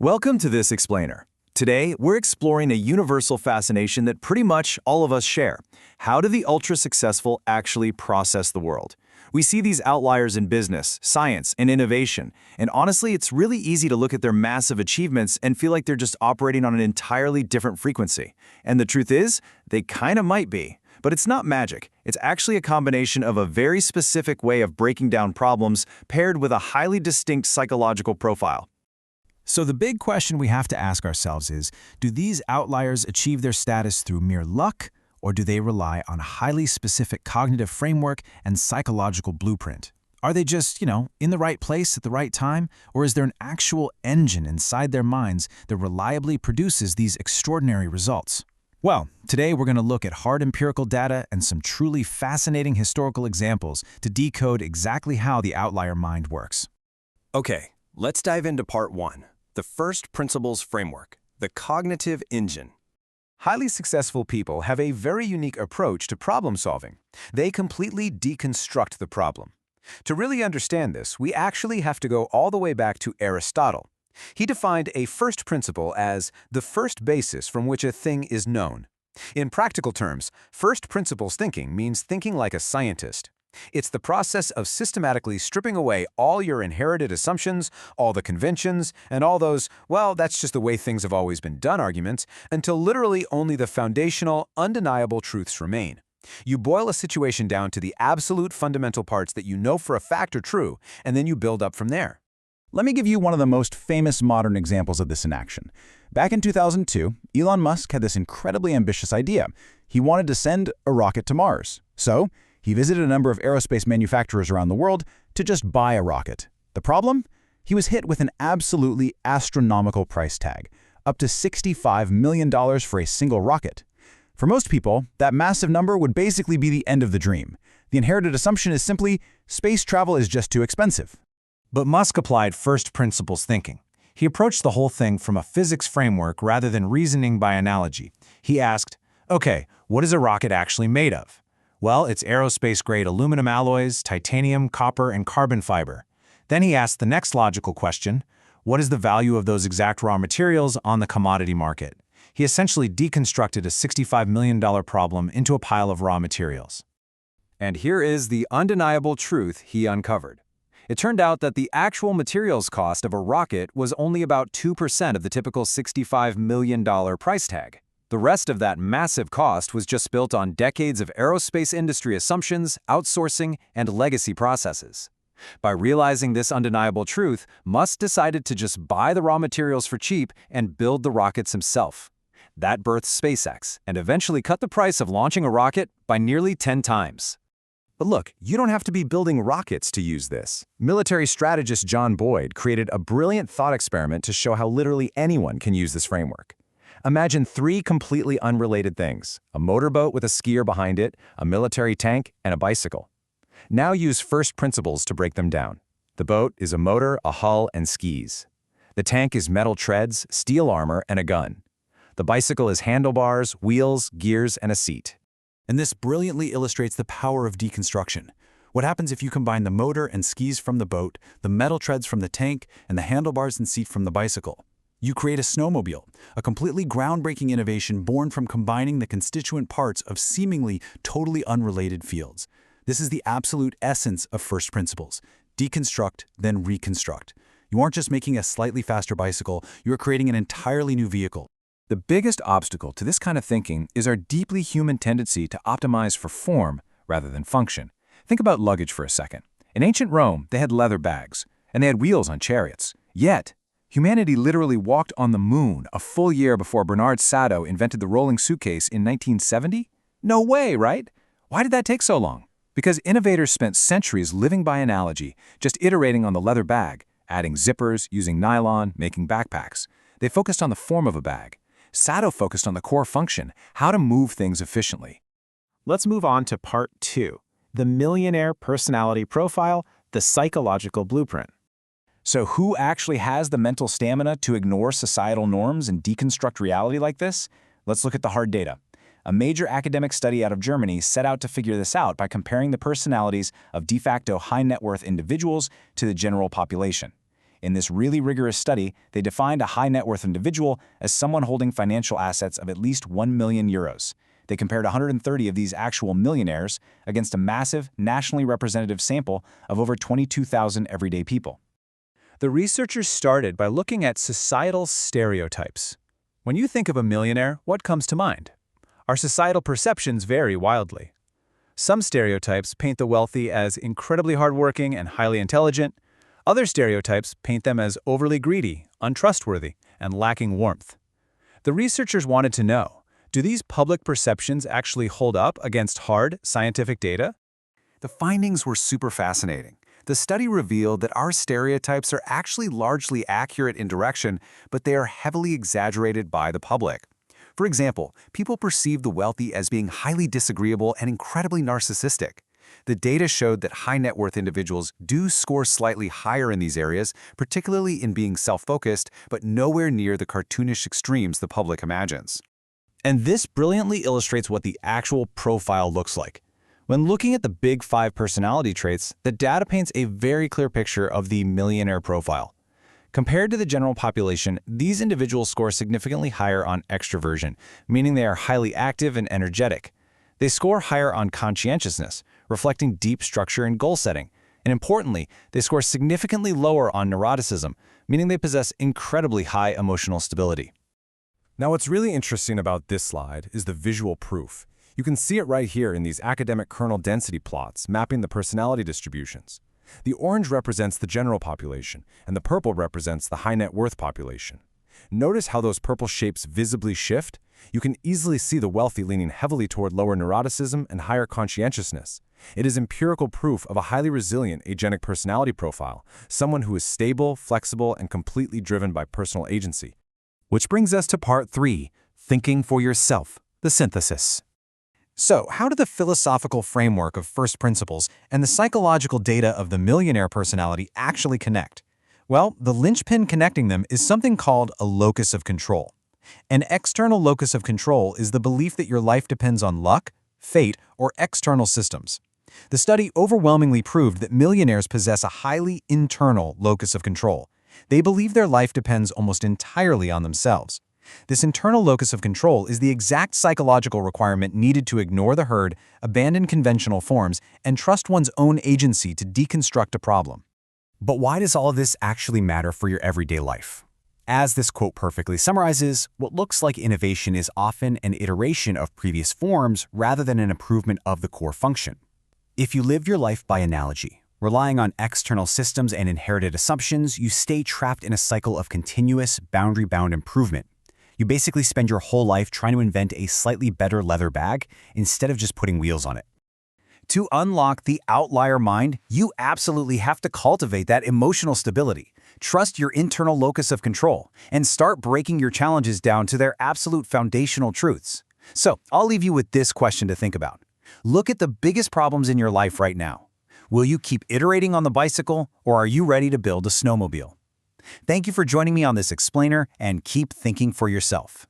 Welcome to this explainer. Today, we're exploring a universal fascination that pretty much all of us share. How do the ultra-successful actually process the world? We see these outliers in business, science, and innovation, and honestly, it's really easy to look at their massive achievements and feel like they're just operating on an entirely different frequency. And the truth is, they kind of might be. But it's not magic. It's actually a combination of a very specific way of breaking down problems paired with a highly distinct psychological profile. So the big question we have to ask ourselves is, do these outliers achieve their status through mere luck, or do they rely on a highly specific cognitive framework and psychological blueprint? Are they just, in the right place at the right time, or is there an actual engine inside their minds that reliably produces these extraordinary results? Well, today we're going to look at hard empirical data and some truly fascinating historical examples to decode exactly how the outlier mind works. Okay, let's dive into part 1. The first principles framework, the cognitive engine. Highly successful people have a very unique approach to problem solving. They completely deconstruct the problem. To really understand this, we actually have to go all the way back to Aristotle. He defined a first principle as the first basis from which a thing is known. In practical terms, first principles thinking means thinking like a scientist. It's the process of systematically stripping away all your inherited assumptions, all the conventions, and all those, well, that's just the way things have always been done arguments, until literally only the foundational, undeniable truths remain. You boil a situation down to the absolute fundamental parts that you know for a fact are true, and then you build up from there. Let me give you one of the most famous modern examples of this in action. Back in 2002, Elon Musk had this incredibly ambitious idea. He wanted to send a rocket to Mars. So, he visited a number of aerospace manufacturers around the world to just buy a rocket. The problem? He was hit with an absolutely astronomical price tag, up to $65 million for a single rocket. For most people, that massive number would basically be the end of the dream. The inherited assumption is simply, space travel is just too expensive. But Musk applied first principles thinking. He approached the whole thing from a physics framework rather than reasoning by analogy. He asked, okay, what is a rocket actually made of? Well, it's aerospace-grade aluminum alloys, titanium, copper, and carbon fiber. Then he asked the next logical question, what is the value of those exact raw materials on the commodity market? He essentially deconstructed a $65 million problem into a pile of raw materials. And here is the undeniable truth he uncovered. It turned out that the actual materials cost of a rocket was only about 2% of the typical $65 million price tag. The rest of that massive cost was just built on decades of aerospace industry assumptions, outsourcing, and legacy processes. By realizing this undeniable truth, Musk decided to just buy the raw materials for cheap and build the rockets himself. That birthed SpaceX and eventually cut the price of launching a rocket by nearly 10 times. But look, you don't have to be building rockets to use this. Military strategist John Boyd created a brilliant thought experiment to show how literally anyone can use this framework. Imagine 3 completely unrelated things: a motorboat with a skier behind it, a military tank, and a bicycle. Now use first principles to break them down. The boat is a motor, a hull, and skis. The tank is metal treads, steel armor, and a gun. The bicycle is handlebars, wheels, gears, and a seat. And this brilliantly illustrates the power of deconstruction. What happens if you combine the motor and skis from the boat, the metal treads from the tank, and the handlebars and seat from the bicycle? You create a snowmobile, a completely groundbreaking innovation born from combining the constituent parts of seemingly totally unrelated fields. This is the absolute essence of first principles. Deconstruct, then reconstruct. You aren't just making a slightly faster bicycle, you are creating an entirely new vehicle. The biggest obstacle to this kind of thinking is our deeply human tendency to optimize for form rather than function. Think about luggage for a second. In ancient Rome, they had leather bags, and they had wheels on chariots. Yet, humanity literally walked on the moon a full year before Bernard Sato invented the rolling suitcase in 1970? No way, right? Why did that take so long? Because innovators spent centuries living by analogy, just iterating on the leather bag, adding zippers, using nylon, making backpacks. They focused on the form of a bag. Sato focused on the core function, how to move things efficiently. Let's move on to part 2, the millionaire personality profile, the psychological blueprint. So who actually has the mental stamina to ignore societal norms and deconstruct reality like this? Let's look at the hard data. A major academic study out of Germany set out to figure this out by comparing the personalities of de facto high net worth individuals to the general population. In this really rigorous study, they defined a high net worth individual as someone holding financial assets of at least 1 million euros. They compared 130 of these actual millionaires against a massive, nationally representative sample of over 22,000 everyday people. The researchers started by looking at societal stereotypes. When you think of a millionaire, what comes to mind? Our societal perceptions vary wildly. Some stereotypes paint the wealthy as incredibly hardworking and highly intelligent. Other stereotypes paint them as overly greedy, untrustworthy, and lacking warmth. The researchers wanted to know, do these public perceptions actually hold up against hard, scientific data? The findings were super fascinating. The study revealed that our stereotypes are actually largely accurate in direction, but they are heavily exaggerated by the public. For example, people perceive the wealthy as being highly disagreeable and incredibly narcissistic. The data showed that high net worth individuals do score slightly higher in these areas, particularly in being self-focused, but nowhere near the cartoonish extremes the public imagines. And this brilliantly illustrates what the actual profile looks like. When looking at the big 5 personality traits, the data paints a very clear picture of the millionaire profile. Compared to the general population, these individuals score significantly higher on extroversion, meaning they are highly active and energetic. They score higher on conscientiousness, reflecting deep structure and goal setting. And importantly, they score significantly lower on neuroticism, meaning they possess incredibly high emotional stability. Now, what's really interesting about this slide is the visual proof. You can see it right here in these academic kernel density plots mapping the personality distributions. The orange represents the general population, and the purple represents the high net worth population. Notice how those purple shapes visibly shift? You can easily see the wealthy leaning heavily toward lower neuroticism and higher conscientiousness. It is empirical proof of a highly resilient agenic personality profile, someone who is stable, flexible, and completely driven by personal agency. Which brings us to part 3, thinking for yourself, the synthesis. So, how do the philosophical framework of first principles and the psychological data of the millionaire personality actually connect? Well, the linchpin connecting them is something called a locus of control. An external locus of control is the belief that your life depends on luck, fate, or external systems. The study overwhelmingly proved that millionaires possess a highly internal locus of control. They believe their life depends almost entirely on themselves. This internal locus of control is the exact psychological requirement needed to ignore the herd, abandon conventional forms, and trust one's own agency to deconstruct a problem. But why does all of this actually matter for your everyday life? As this quote perfectly summarizes, what looks like innovation is often an iteration of previous forms rather than an improvement of the core function. If you live your life by analogy, relying on external systems and inherited assumptions, you stay trapped in a cycle of continuous, boundary-bound improvement. You basically spend your whole life trying to invent a slightly better leather bag instead of just putting wheels on it. To unlock the outlier mind, you absolutely have to cultivate that emotional stability, trust your internal locus of control, and start breaking your challenges down to their absolute foundational truths. So, I'll leave you with this question to think about. Look at the biggest problems in your life right now. Will you keep iterating on the bicycle, or are you ready to build a snowmobile? Thank you for joining me on this explainer, and keep thinking for yourself.